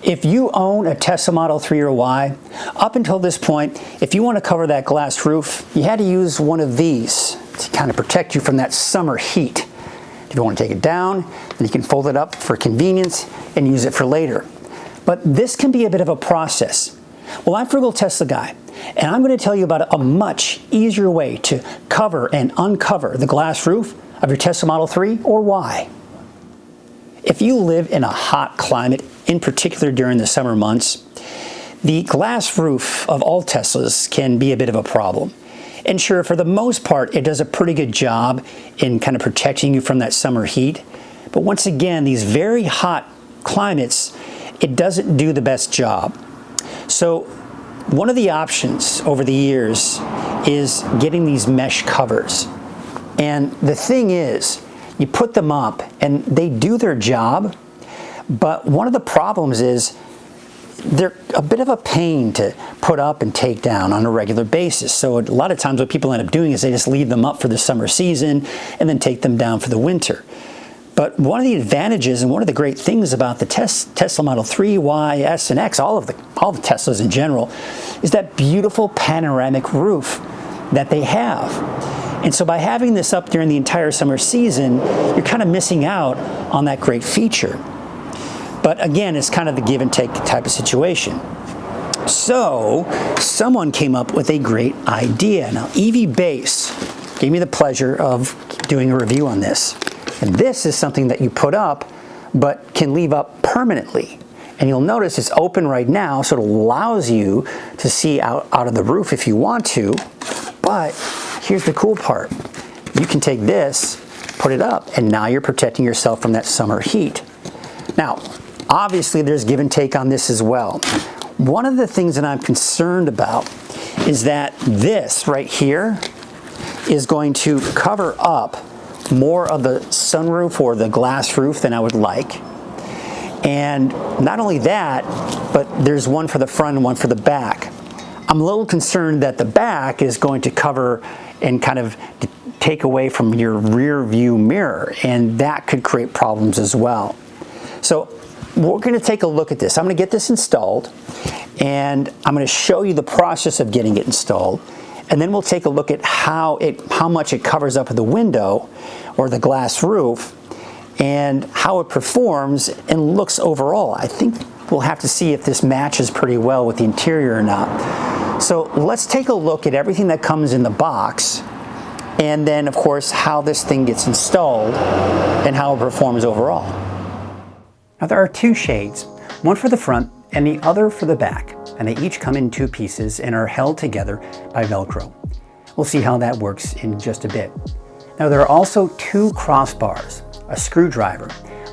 If you own a Tesla Model 3 or Y, up until this point, if you want to cover that glass roof, you had to use one of these to kind of protect you from that summer heat. If you want to take it down, then you can fold it up for convenience and use it for later. But this can be a bit of a process. Well, I'm Frugal Tesla Guy, and I'm going to tell you about a much easier way to cover and uncover the glass roof of your Tesla Model 3 or Y. If you live in a hot climate, in particular during the summer months, the glass roof of all Teslas can be a bit of a problem. And sure, for the most part, it does a pretty good job in kind of protecting you from that summer heat. But once again, these very hot climates, it doesn't do the best job. So one of the options over the years is getting these mesh covers. And the thing is, you put them up and they do their job, but one of the problems is they're a bit of a pain to put up and take down on a regular basis. So a lot of times what people end up doing is they just leave them up for the summer season and then take them down for the winter. But one of the advantages and one of the great things about the Tesla Model 3, Y, S, and X, all the Teslas in general, is that beautiful panoramic roof that they have. And so by having this up during the entire summer season, you're kind of missing out on that great feature. But again, it's kind of the give and take type of situation. So someone came up with a great idea. Now, EVBase gave me the pleasure of doing a review on this. And this is something that you put up, but can leave up permanently. And you'll notice it's open right now, so it allows you to see out of the roof if you want to. But here's the cool part. You can take this, put it up, and now you're protecting yourself from that summer heat. Now, obviously there's give and take on this as well. One of the things that I'm concerned about is that this right here is going to cover up more of the sunroof or the glass roof than I would like. And not only that, but there's one for the front and one for the back. I'm a little concerned that the back is going to cover and kind of take away from your rear view mirror, and that could create problems as well. So we're going to take a look at this. I'm going to get this installed, and I'm going to show you the process of getting it installed, and then we'll take a look at how much it covers up the window or the glass roof and how it performs and looks overall. I think we'll have to see if this matches pretty well with the interior or not. So let's take a look at everything that comes in the box, and then of course how this thing gets installed and how it performs overall. Now there are two shades, one for the front and the other for the back, and they each come in two pieces and are held together by Velcro. We'll see how that works in just a bit. Now there are also two crossbars, a screwdriver,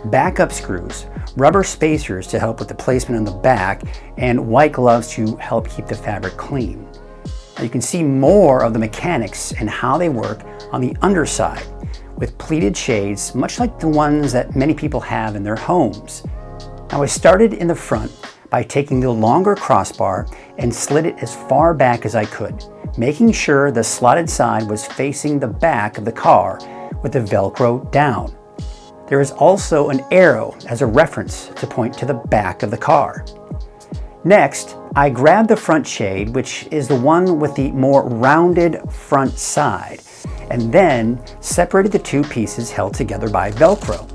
backup screws, rubber spacers to help with the placement on the back, and white gloves to help keep the fabric clean. Now you can see more of the mechanics and how they work on the underside with pleated shades, much like the ones that many people have in their homes. Now I started in the front by taking the longer crossbar and slid it as far back as I could, making sure the slotted side was facing the back of the car with the Velcro down. There is also an arrow as a reference to point to the back of the car. Next, I grabbed the front shade, which is the one with the more rounded front side, and then separated the two pieces held together by Velcro.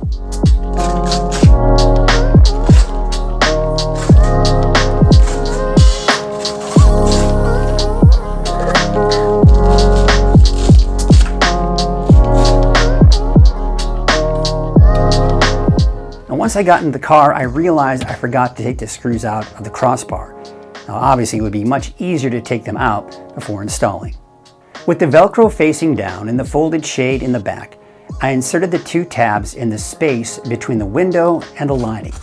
Once I got into the car, I realized I forgot to take the screws out of the crossbar. Now obviously it would be much easier to take them out before installing. With the Velcro facing down and the folded shade in the back, I inserted the two tabs in the space between the window and the lining.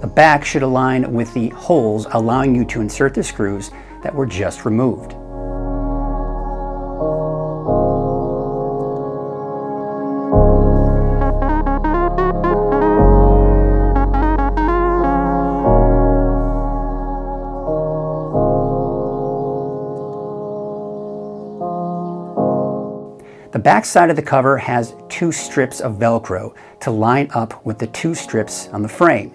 The back should align with the holes, allowing you to insert the screws that were just removed. The back side of the cover has 2 strips of Velcro to line up with the 2 strips on the frame.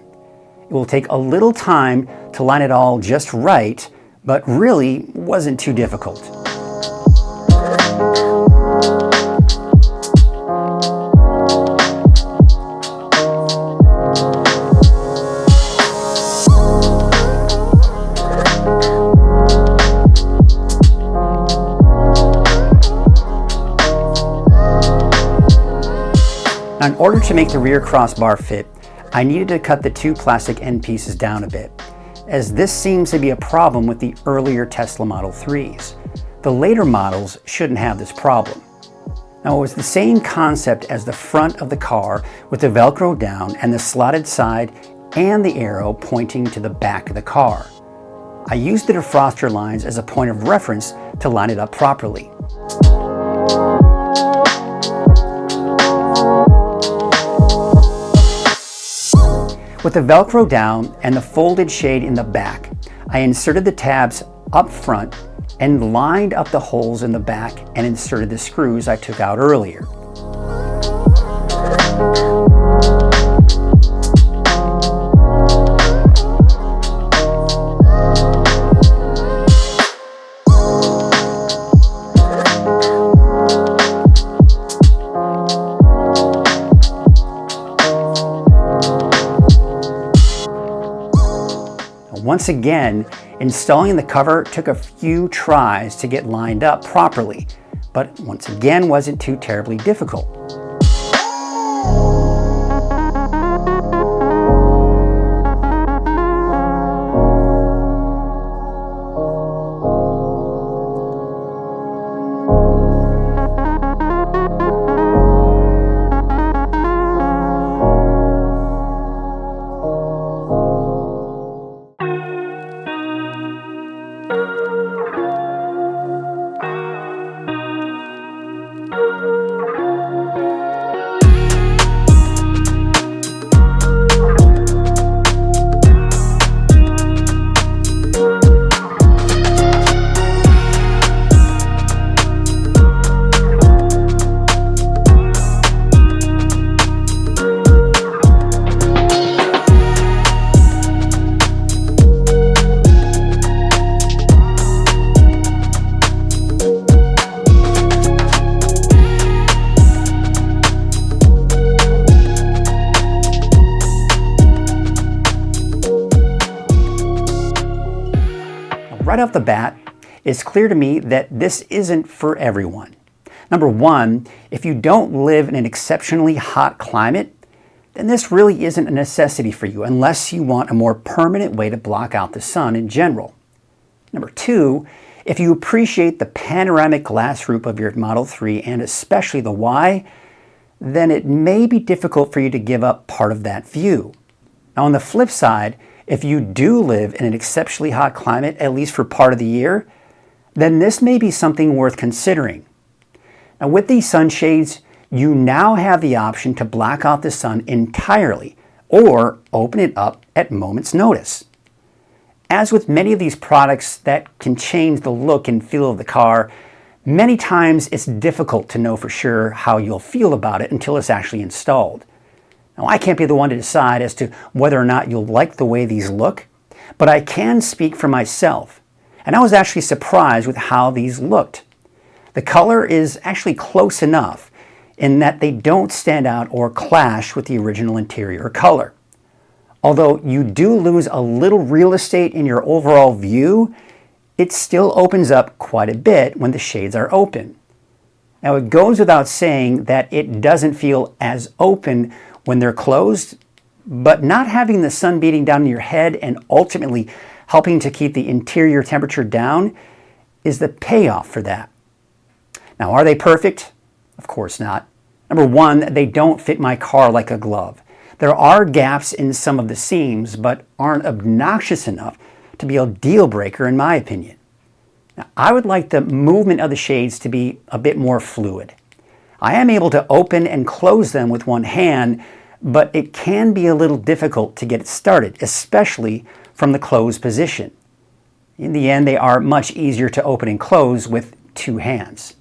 It will take a little time to line it all just right, but really wasn't too difficult. Now, in order to make the rear crossbar fit, I needed to cut the 2 plastic end pieces down a bit, as this seems to be a problem with the earlier Tesla Model 3s. The later models shouldn't have this problem. Now, it was the same concept as the front of the car with the Velcro down and the slotted side and the arrow pointing to the back of the car. I used the defroster lines as a point of reference to line it up properly. With the Velcro down and the folded shade in the back, I inserted the tabs up front and lined up the holes in the back and inserted the screws I took out earlier. Once again, installing the cover took a few tries to get lined up properly, but once again wasn't too terribly difficult. Right off the bat, it's clear to me that this isn't for everyone. Number one, if you don't live in an exceptionally hot climate, then this really isn't a necessity for you unless you want a more permanent way to block out the sun in general. Number two, if you appreciate the panoramic glass roof of your Model 3 and especially the Y, then it may be difficult for you to give up part of that view. Now, on the flip side, if you do live in an exceptionally hot climate, at least for part of the year, then this may be something worth considering. Now, with these sunshades, you now have the option to block out the sun entirely or open it up at moment's notice. As with many of these products that can change the look and feel of the car, many times it's difficult to know for sure how you'll feel about it until it's actually installed. Now, I can't be the one to decide as to whether or not you'll like the way these look, but I can speak for myself. And I was actually surprised with how these looked. The color is actually close enough in that they don't stand out or clash with the original interior color. Although you do lose a little real estate in your overall view, it still opens up quite a bit when the shades are open. Now, it goes without saying that it doesn't feel as open when they're closed, but not having the sun beating down on your head and ultimately helping to keep the interior temperature down is the payoff for that. Now, are they perfect? Of course not. Number one, they don't fit my car like a glove. There are gaps in some of the seams, but aren't obnoxious enough to be a deal breaker in my opinion. Now, I would like the movement of the shades to be a bit more fluid. I am able to open and close them with one hand, but it can be a little difficult to get it started, especially from the closed position. In the end, they are much easier to open and close with two hands.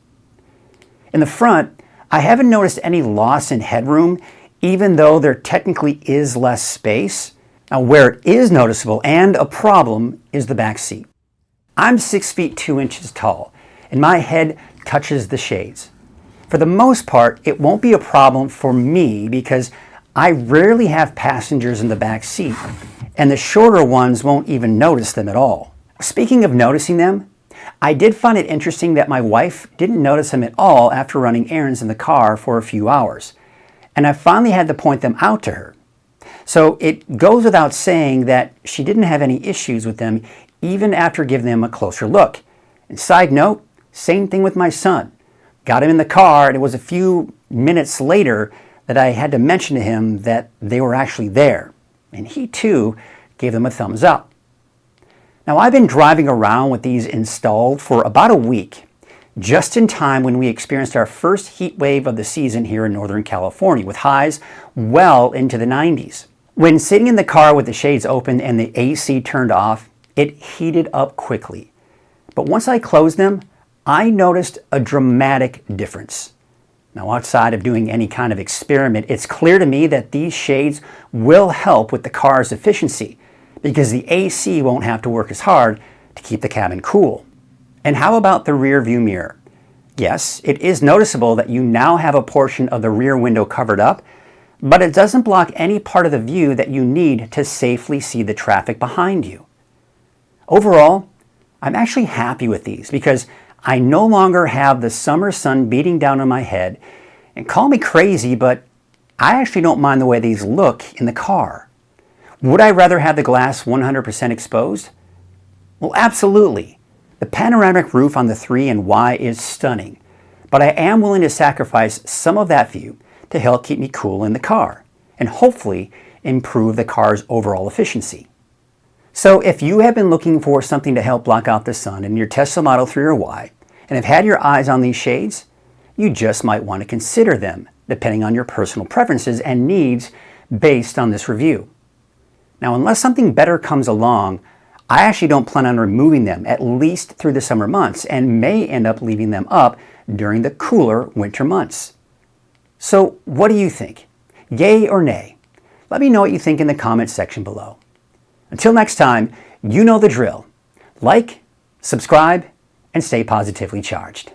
In the front, I haven't noticed any loss in headroom, even though there technically is less space. Now, where it is noticeable and a problem is the back seat. I'm 6 feet 2 inches tall, and my head touches the shades. For the most part, it won't be a problem for me because I rarely have passengers in the back seat, and the shorter ones won't even notice them at all. Speaking of noticing them, I did find it interesting that my wife didn't notice them at all after running errands in the car for a few hours, and I finally had to point them out to her. So it goes without saying that she didn't have any issues with them even after giving them a closer look. And side note, same thing with my son. Got him in the car, and it was a few minutes later that I had to mention to him that they were actually there. And he too gave them a thumbs up. Now, I've been driving around with these installed for about a week, just in time when we experienced our first heat wave of the season here in Northern California, with highs well into the 90s. When sitting in the car with the shades open and the AC turned off, it heated up quickly. But once I closed them, I noticed a dramatic difference. Now, outside of doing any kind of experiment, it's clear to me that these shades will help with the car's efficiency because the AC won't have to work as hard to keep the cabin cool. And how about the rear view mirror? Yes, it is noticeable that you now have a portion of the rear window covered up, but it doesn't block any part of the view that you need to safely see the traffic behind you. Overall, I'm actually happy with these because I no longer have the summer sun beating down on my head. And call me crazy, but I actually don't mind the way these look in the car. Would I rather have the glass 100% exposed? Well, absolutely. The panoramic roof on the 3 and Y is stunning, but I am willing to sacrifice some of that view to help keep me cool in the car and hopefully improve the car's overall efficiency. So if you have been looking for something to help block out the sun in your Tesla Model 3 or Y and have had your eyes on these shades, you just might want to consider them depending on your personal preferences and needs based on this review. Now, unless something better comes along, I actually don't plan on removing them at least through the summer months and may end up leaving them up during the cooler winter months. So what do you think? Yay or nay? Let me know what you think in the comments section below. Until next time, you know the drill. Like, subscribe, and stay positively charged.